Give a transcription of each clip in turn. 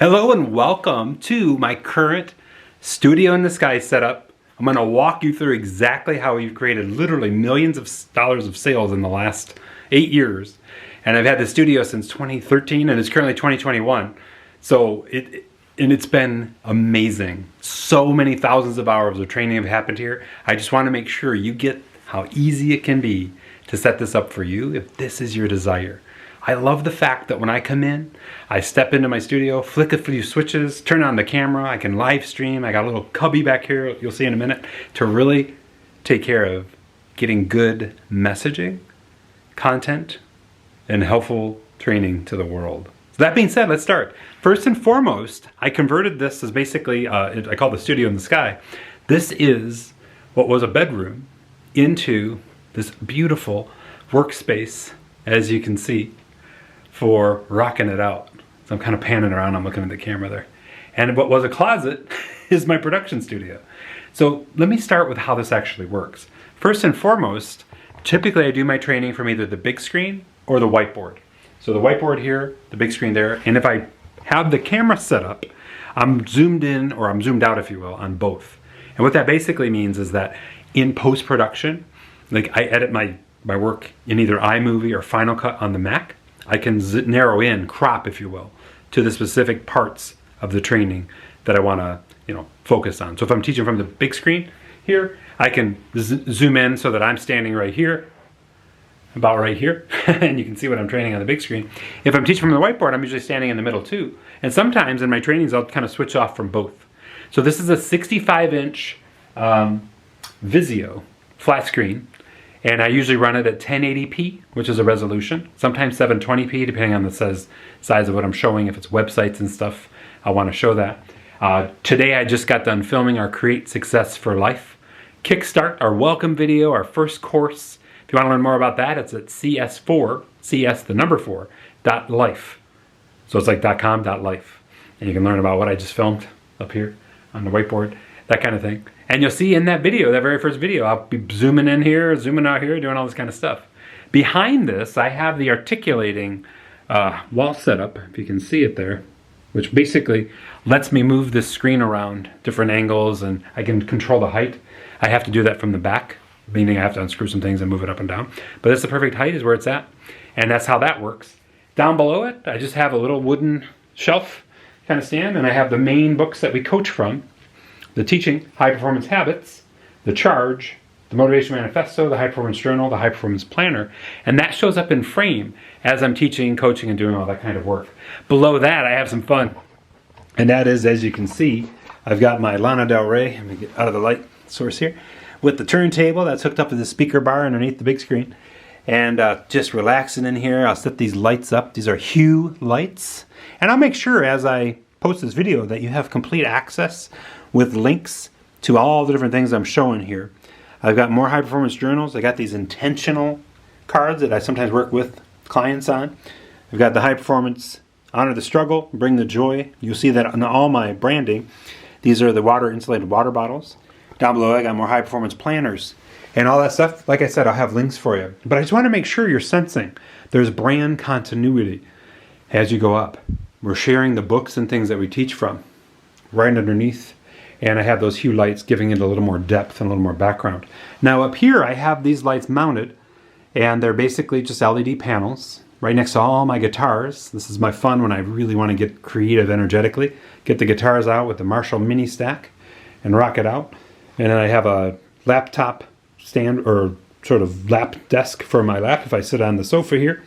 Hello and welcome to my current Studio in the Sky setup. I'm going to walk you through exactly how we've created literally millions of dollars of sales in the last 8 years. And I've had the studio since 2013 and it's currently 2021. So it's been amazing. So many thousands of hours of training have happened here. I just want to make sure you get how easy it can be to set this up for you if this is your desire. I love the fact that when I come in, I step into my studio, flick a few switches, turn on the camera, I can live stream. I got a little cubby back here, you'll see in a minute, to really take care of getting good messaging, content, and helpful training to the world. So that being said, let's start. First and foremost, I converted this as basically, I call the Studio in the Sky. This is what was a bedroom into this beautiful workspace, as you can see, for rocking it out. So I'm kind of panning around, I'm looking at the camera there. And what was a closet is my production studio. So let me start with how this actually works. First and foremost, typically I do my training from either the big screen or the whiteboard. So the whiteboard here, the big screen there, and if I have the camera set up, I'm zoomed in, or I'm zoomed out if you will, on both. And what that basically means is that in post-production, like I edit my work in either iMovie or Final Cut on the Mac, I can narrow in, crop if you will, to the specific parts of the training that I want to, focus on. So if I'm teaching from the big screen here, I can zoom in so that I'm standing right here, about right here, and you can see what I'm training on the big screen. If I'm teaching from the whiteboard, I'm usually standing in the middle too. And sometimes in my trainings, I'll kind of switch off from both. So this is a 65-inch Vizio flat screen. And I usually run it at 1080p, which is a resolution. Sometimes 720p, depending on the size of what I'm showing. If it's websites and stuff, I want to show that. Today I just got done filming our Create Success for Life Kickstart, our welcome video, our first course. If you want to learn more about that, it's at cs4.life. So it's like .com.life. And you can learn about what I just filmed up here on the whiteboard, that kind of thing. And you'll see in that video, that very first video, I'll be zooming in here, zooming out here, doing all this kind of stuff. Behind this, I have the articulating wall setup, if you can see it there, which basically lets me move this screen around different angles, and I can control the height. I have to do that from the back, meaning I have to unscrew some things and move it up and down. But that's the perfect height is where it's at, and that's how that works. Down below it, I just have a little wooden shelf kind of stand, and I have the main books that we coach from. The Teaching High Performance Habits, The Charge, the Motivation Manifesto, the High Performance Journal, the High Performance Planner, and that shows up in frame as I'm teaching, coaching, and doing all that kind of work. Below that, I have some fun, and that is, as you can see, I've got my Lana Del Rey, let me get out of the light source here, with the turntable that's hooked up to the speaker bar underneath the big screen, and just relaxing in here. I'll set these lights up. These are Hue lights, and I'll make sure as I post this video that you have complete access with links to all the different things I'm showing here. I've got more high performance journals. I got these intentional cards that I sometimes work with clients on. I've got the high performance Honor the Struggle, Bring the Joy. You'll see that on all my branding. These are the insulated water bottles. Down below I got more high performance planners and all that stuff. Like I said, I'll have links for you. But I just want to make sure you're sensing there's brand continuity as you go up. We're sharing the books and things that we teach from right underneath. And I have those Hue lights giving it a little more depth and a little more background. Now up here I have these lights mounted, and they're basically just LED panels right next to all my guitars. This is my fun when I really want to get creative energetically. Get the guitars out with the Marshall Mini Stack and rock it out. And then I have a laptop stand, or sort of lap desk for my lap if I sit on the sofa here.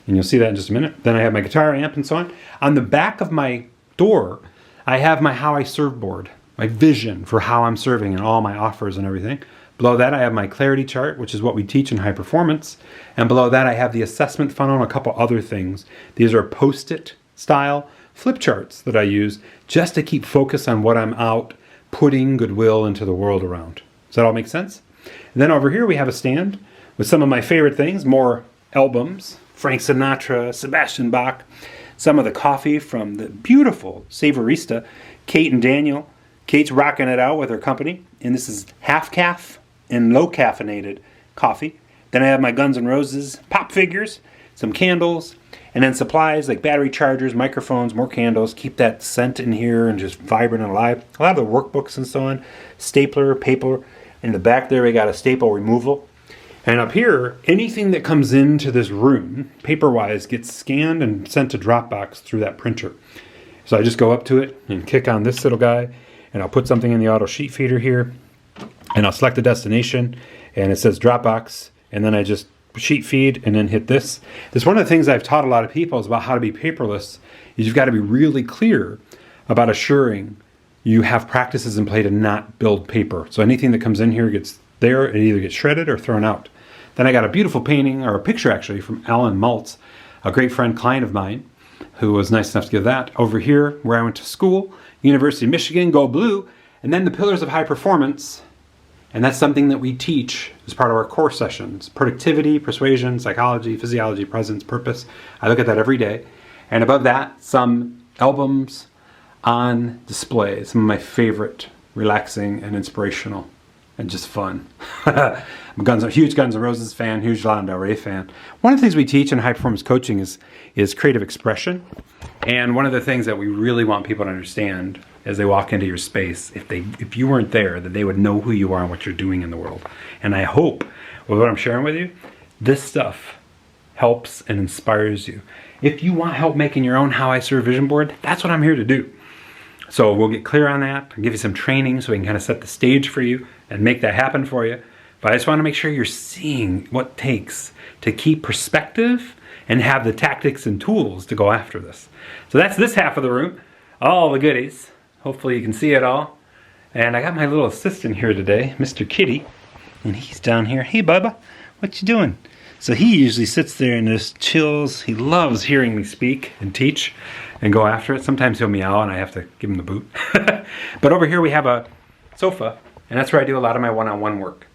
And you'll see that in just a minute. Then I have my guitar amp and so on. On the back of my door, I have my How I Serve board. My vision for how I'm serving and all my offers and everything. Below that I have my clarity chart, which is what we teach in high performance. And below that I have the assessment funnel and a couple other things. These are post-it style flip charts that I use just to keep focus on what I'm out putting goodwill into the world around. Does that all make sense? And then over here we have a stand with some of my favorite things, more albums, Frank Sinatra, Sebastian Bach, some of the coffee from the beautiful Savorista, Kate and Daniel. Kate's rocking it out with her company, and this is half calf and low caffeinated coffee. Then I have my Guns N' Roses pop figures, some candles, And then supplies like battery chargers, microphones, more candles, keep that scent in here and just vibrant and alive. A lot of the workbooks and so on, stapler, paper. In the back there, we got a staple removal. And up here, anything that comes into this room, paper-wise, gets scanned and sent to Dropbox through that printer. So I just go up to it and click on this little guy, and I'll put something in the auto sheet feeder here, and I'll select the destination, and it says Dropbox, and then I just sheet feed and then hit this. This is one of the things I've taught a lot of people is about how to be paperless, is you've got to be really clear about assuring you have practices in play to not build paper. So anything that comes in here gets there, it either gets shredded or thrown out. Then I got a beautiful painting, or a picture actually, from Alan Maltz, a great friend, client of mine, who was nice enough to give that. Over here, where I went to school, University of Michigan, go blue, and then the pillars of high performance. And that's something that we teach as part of our core sessions. Productivity, persuasion, psychology, physiology, presence, purpose. I look at that every day. And above that, some albums on display. Some of my favorite, relaxing and inspirational and just fun. I'm a huge Guns N' Roses fan, huge Lana Del Rey fan. One of the things we teach in high performance coaching is creative expression. And one of the things that we really want people to understand as they walk into your space, if you weren't there, that they would know who you are and what you're doing in the world. And I hope with what I'm sharing with you, this stuff helps and inspires you. If you want help making your own How I Serve vision board, that's what I'm here to do. So we'll get clear on that. I'll give you some training so we can kind of set the stage for you and make that happen for you. But I just want to make sure you're seeing what it takes to keep perspective and have the tactics and tools to go after this. So that's this half of the room, all the goodies. Hopefully you can see it all. And I got my little assistant here today, Mr. Kitty, and he's down here. Hey, Bubba, what you doing? So he usually sits there and just chills. He loves hearing me speak and teach and go after it. Sometimes he'll meow and I have to give him the boot. But over here we have a sofa, and that's where I do a lot of my one-on-one work.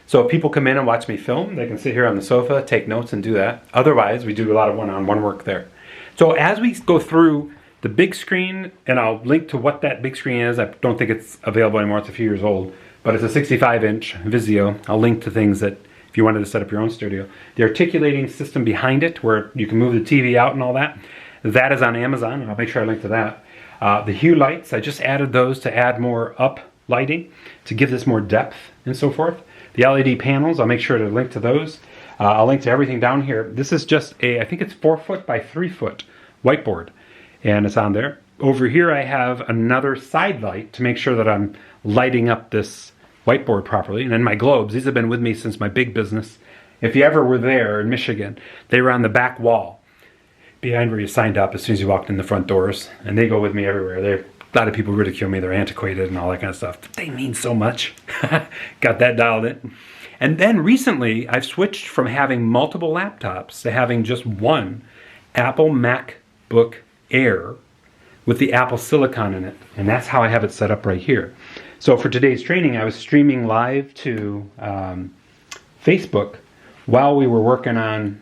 So if people come in and watch me film, they can sit here on the sofa, take notes, and do that. Otherwise, we do a lot of one-on-one work there. So as we go through the big screen, and I'll link to what that big screen is. I don't think it's available anymore. It's a few years old. But it's a 65-inch Vizio. I'll link to things that, if you wanted to set up your own studio. The articulating system behind it, where you can move the TV out and all that, that is on Amazon, and I'll make sure I link to that. The hue lights, I just added those to add more up lighting, to give this more depth and so forth. The LED panels, I'll make sure to link to those. I'll link to everything down here. This is just I think it's 4 foot by 3 foot whiteboard, and it's on there. Over here I have another side light to make sure that I'm lighting up this whiteboard properly. And then my globes, these have been with me since my big business. If you ever were there in Michigan, they were on the back wall behind where you signed up as soon as you walked in the front doors, and they go with me everywhere. A lot of people ridicule me, they're antiquated and all that kind of stuff, but they mean so much. Got that dialed in. And then recently, I've switched from having multiple laptops to having just one Apple MacBook Air with the Apple Silicon in it. And that's how I have it set up right here. So for today's training, I was streaming live to Facebook while we were working on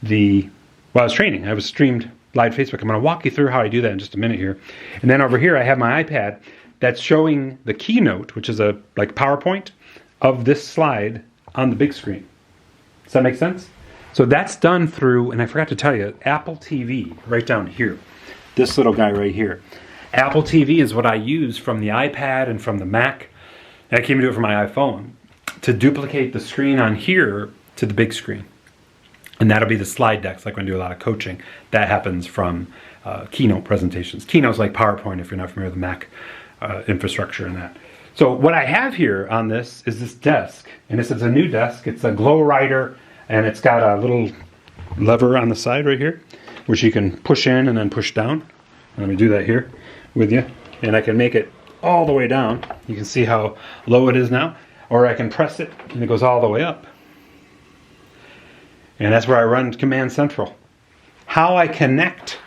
while I was training. I was streamed live Facebook. I'm going to walk you through how I do that in just a minute here. And then over here I have my iPad that's showing the keynote, which is a like PowerPoint of this slide on the big screen. Does that make sense? So that's done through, and I forgot to tell you, Apple TV right down here. This little guy right here. Apple TV is what I use from the iPad and from the Mac. And I can even do it from my iPhone to duplicate the screen on here to the big screen. And that'll be the slide decks, like when I do a lot of coaching. That happens from keynote presentations. Keynote's like PowerPoint if you're not familiar with the Mac infrastructure and that. So what I have here on this is this desk. And this is a new desk. It's a Glow Rider, and it's got a little lever on the side right here, which you can push in and then push down. Let me do that here with you. And I can make it all the way down. You can see how low it is now. Or I can press it, and it goes all the way up. And that's where I run Command Central. How I connect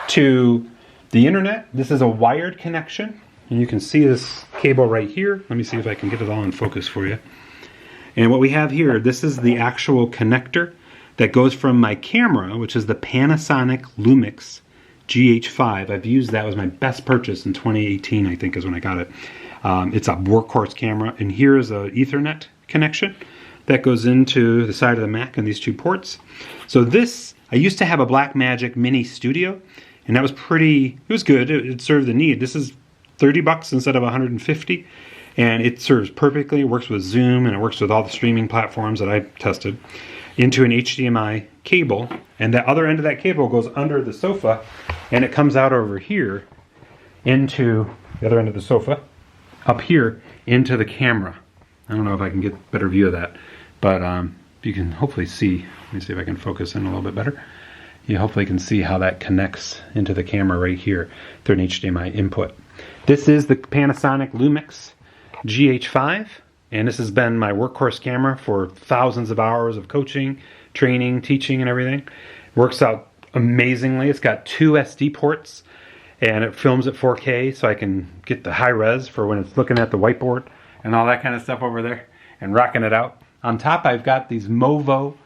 to the internet, this is a wired connection. And you can see this cable right here. Let me see if I can get it all in focus for you. And what we have here, this is the actual connector that goes from my camera, which is the Panasonic Lumix GH5. I've used that. It was my best purchase in 2018, I think is when I got it. It's a workhorse camera. And here is a Ethernet connection that goes into the side of the Mac and these two ports. So this, I used to have a Blackmagic Mini Studio, and that was it was good. It served the need. This is $30 instead of 150, and it serves perfectly. It works with Zoom, and it works with all the streaming platforms that I've tested, into an HDMI cable, and the other end of that cable goes under the sofa, and it comes out over here into the other end of the sofa, up here into the camera. I don't know if I can get a better view of that, but you can hopefully see. Let me see if I can focus in a little bit better. You hopefully can see how that connects into the camera right here through an HDMI input. This is the Panasonic Lumix GH5, and this has been my workhorse camera for thousands of hours of coaching, training, teaching, and everything. Works out amazingly. It's got 2 SD ports, and it films at 4K, so I can get the high res for when it's looking at the whiteboard and all that kind of stuff over there and rocking it out. On top, I've got these Movo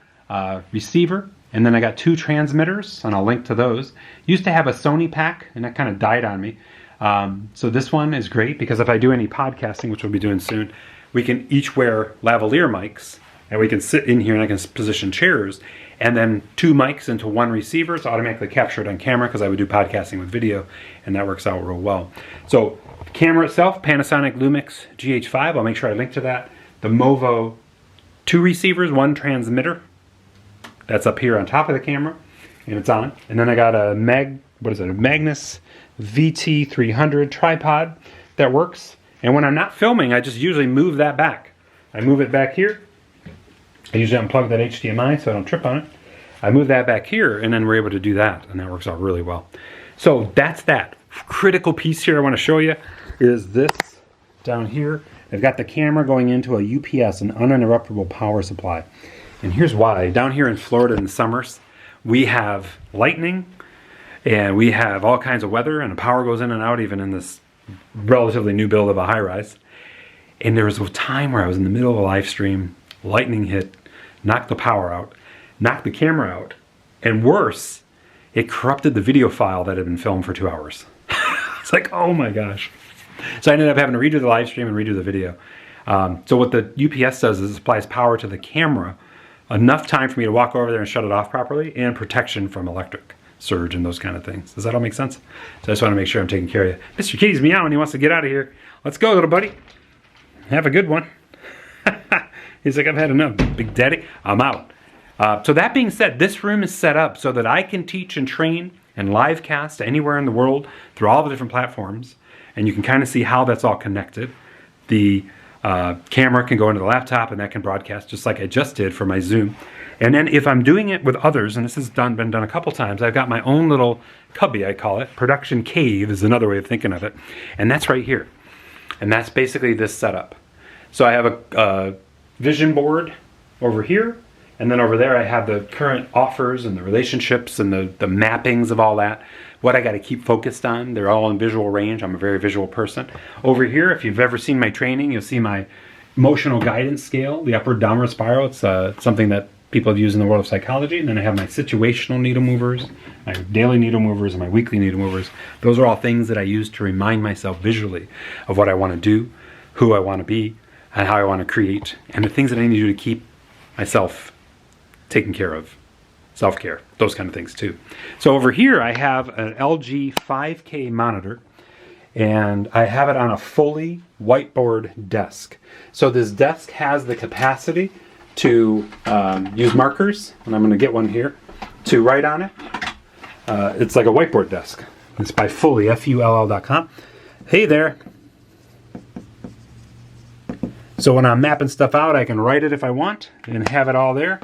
receiver, and then I got 2 transmitters, and I'll link to those. Used to have a Sony pack, and that kind of died on me. So this one is great because if I do any podcasting, which we'll be doing soon, we can each wear lavalier mics, and we can sit in here and I can position chairs, and then 2 mics into 1 receiver. It's automatically captured on camera because I would do podcasting with video, and that works out real well. So the camera itself, Panasonic Lumix GH5, I'll make sure I link to that. The Movo 2 receivers, 1 transmitter. That's up here on top of the camera, and it's on. And then I got a Magnus VT300 tripod that works. And when I'm not filming, I just usually move that back. I move it back here. I usually unplug that HDMI so I don't trip on it. I move that back here, and then we're able to do that, and that works out really well. So that's that. Critical piece here I want to show you is this down here. I've got the camera going into a UPS, an uninterruptible power supply. And here's why. Down here in Florida in the summers, we have lightning, and we have all kinds of weather, and the power goes in and out even in this relatively new build of a high-rise. And there was a time where I was in the middle of a live stream, lightning hit, knocked the power out, knocked the camera out, and worse, it corrupted the video file that had been filmed for 2 hours. It's like, oh my gosh. So I ended up having to redo the live stream and redo the video. So what the UPS does is it supplies power to the camera, enough time for me to walk over there and shut it off properly, and protection from electric surge and those kind of things. Does that all make sense? So I just want to make sure I'm taking care of you. Mr. Kitty's meowing. He wants to get out of here. Let's go, little buddy. Have a good one. He's like, I've had enough, Big Daddy. I'm out. So that being said, this room is set up so that I can teach and train and live cast anywhere in the world through all the different platforms. And you can kind of see how that's all connected. The camera can go into the laptop, and that can broadcast just like I just did for my Zoom. And then if I'm doing it with others, and this has been done a couple times, I've got my own little cubby, I call it. Production cave is another way of thinking of it. And that's right here. And that's basically this setup. So I have a vision board over here, and then over there I have the current offers and the relationships and the mappings of all that. What I got to keep focused on. They're all in visual range. I'm a very visual person. Over here, if you've ever seen my training, you'll see my emotional guidance scale, the upward downward spiral. It's something that people have used in the world of psychology. And then I have my situational needle movers, my daily needle movers, and my weekly needle movers. Those are all things that I use to remind myself visually of what I want to do, who I want to be, and how I want to create, and the things that I need to do to keep myself taken care of. Self-care, those kind of things too. So over here I have an LG 5K monitor, and I have it on a fully whiteboard desk. So this desk has the capacity to use markers, and I'm going to get one here, to write on it. It's like a whiteboard desk. It's by Fully, FULL.com. Hey there. So when I'm mapping stuff out, I can write it if I want and have it all there.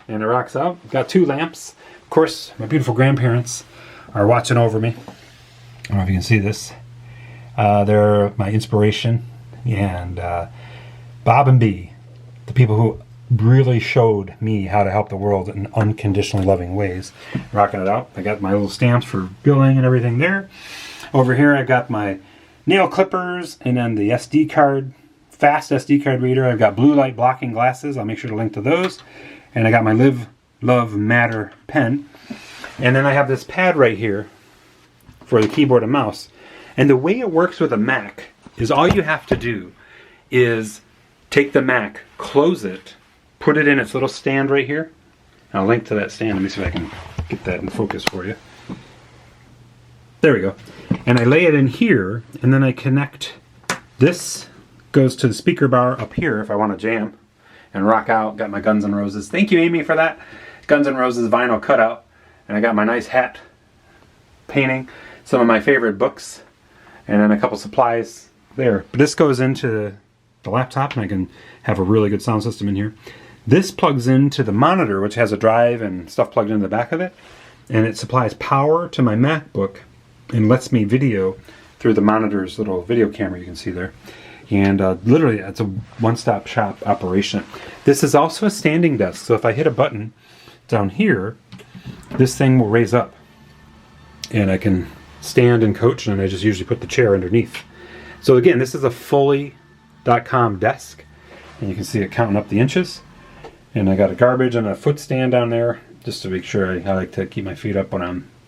And it rocks out. I've got 2 lamps. Of course, my beautiful grandparents are watching over me. I don't know if you can see this. They're my inspiration. And Bob and Bee, the people who really showed me how to help the world in unconditionally loving ways. Rocking it out. I got my little stamps for billing and everything there. Over here, I've got my nail clippers and then the SD card, fast SD card reader. I've got blue light blocking glasses. I'll make sure to link to those. And I got my Live, Love, Matter pen. And then I have this pad right here for the keyboard and mouse. And the way it works with a Mac is all you have to do is take the Mac, close it, put it in its little stand right here. And I'll link to that stand. Let me see if I can get that in focus for you. There we go. And I lay it in here, and then I connect. This goes to the speaker bar up here if I want to jam and rock out. Got my Guns N' Roses. Thank you, Amy, for that. Guns N' Roses vinyl cutout. And I got my nice hat painting, some of my favorite books, and then a couple supplies there. But this goes into the laptop, and I can have a really good sound system in here. This plugs into the monitor, which has a drive and stuff plugged into the back of it, and it supplies power to my MacBook and lets me video through the monitor's little video camera you can see there. And literally, it's a one-stop shop operation. This is also a standing desk, so if I hit a button down here, this thing will raise up, and I can stand and coach, and I just usually put the chair underneath. So again, this is a fully.com desk, and you can see it counting up the inches. And I got a garbage and a foot stand down there, just to make sure I like to keep my feet up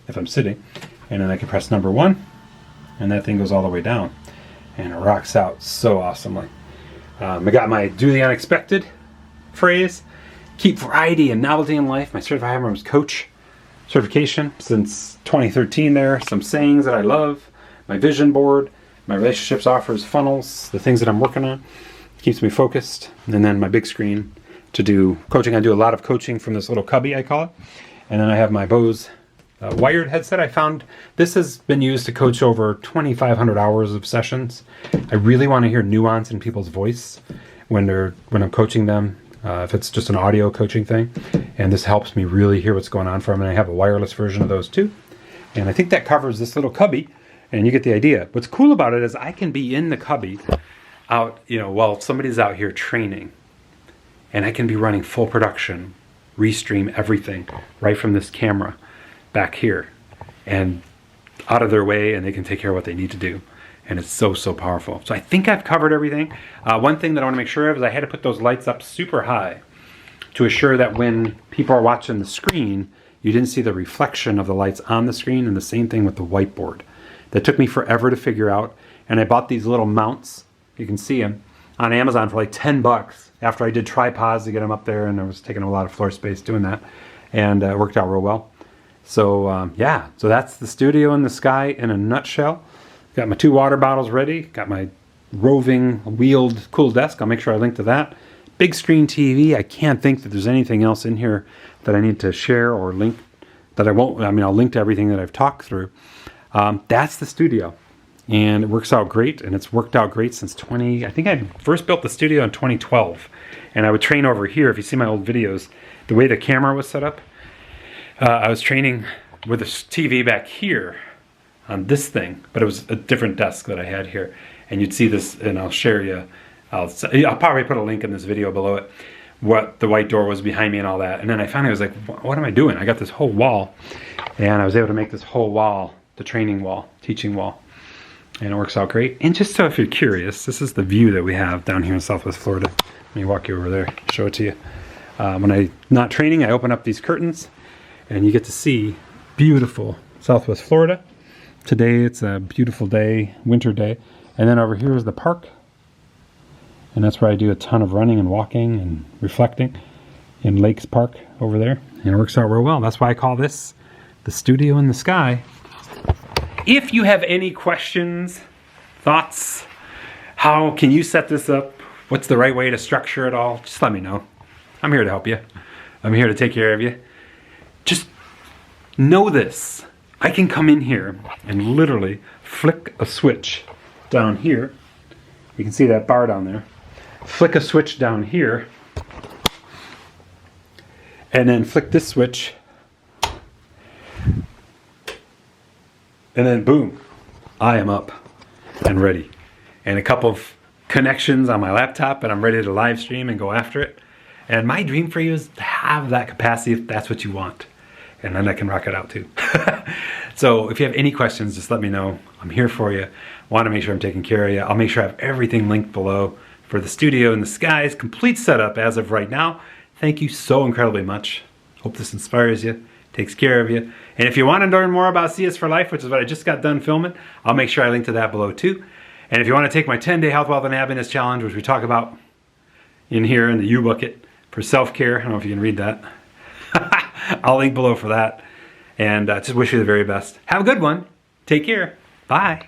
if I'm sitting. And then I can press number 1, and that thing goes all the way down, and it rocks out so awesomely. I got my do the unexpected phrase, keep variety and novelty in life. My certified high performance coach certification since 2013 there. Some sayings that I love, my vision board, my relationships offers funnels, the things that I'm working on. Keeps me focused. And then my big screen to do coaching. I do a lot of coaching from this little cubby, I call it. And then I have my Bose wired headset. I found this has been used to coach over 2,500 hours of sessions. I really want to hear nuance in people's voice when I'm coaching them, if it's just an audio coaching thing. And this helps me really hear what's going on for them. And I have a wireless version of those too. And I think that covers this little cubby, and you get the idea. What's cool about it is I can be in the cubby out, while somebody's out here training, and I can be running full production, restream everything right from this camera back here and out of their way, and they can take care of what they need to do. And it's so powerful. So I think I've covered everything. One thing that I want to make sure of is I had to put those lights up super high to assure that when people are watching the screen, you didn't see the reflection of the lights on the screen, and the same thing with the whiteboard. That took me forever to figure out, and I bought these little mounts, you can see them, on Amazon for like $10 after I did tripods to get them up there, and I was taking a lot of floor space doing that, and it worked out real well. So yeah, so that's the studio in the sky in a nutshell. Got my 2 water bottles ready, got my roving wheeled cool desk, I'll make sure I link to that. Big screen TV, I can't think that there's anything else in here that I need to share or link that I won't. I'll link to everything that I've talked through. That's the studio, and it works out great, and it's worked out great since I think I first built the studio in 2012, and I would train over here. If you see my old videos, the way the camera was set up, I was training with a TV back here on this thing, but it was a different desk that I had here, and you'd see this, and I'll share you. I'll probably put a link in this video below it, what the white door was behind me and all that. And then I finally was like, what am I doing? I got this whole wall, and I was able to make this whole wall the training wall, teaching wall, and it works out great. And just so if you're curious, this is the view that we have down here in Southwest Florida. Let me walk you over there, show it to you. When I'm not training, I open up these curtains, and you get to see beautiful Southwest Florida. Today it's a beautiful day, winter day, and then over here is the park, and that's where I do a ton of running and walking and reflecting in Lakes Park over there, and it works out real well. That's why I call this the studio in the sky. If you have any questions, thoughts, how can you set this up, what's the right way to structure it all, just let me know. I'm here to help you. I'm here to take care of you. Just know this. I can come in here and literally flick a switch down here. You can see that bar down there. Flick a switch down here, and then flick this switch, and then boom, I am up and ready. And a couple of connections on my laptop, and I'm ready to live stream and go after it. And my dream for you is to have that capacity if that's what you want. And then I can rock it out too. So if you have any questions, just let me know. I'm here for you. Want to make sure I'm taking care of you. I'll make sure I have everything linked below for the studio in the skies. Complete setup as of right now. Thank you so incredibly much. Hope this inspires you, takes care of you. And if you want to learn more about CS for Life, which is what I just got done filming, I'll make sure I link to that below too. And if you want to take my 10-day Health, Wealth, and Happiness Challenge, which we talk about in here in the U bucket for self-care, I don't know if you can read that. I'll link below for that. And just wish you the very best. Have a good one. Take care. Bye.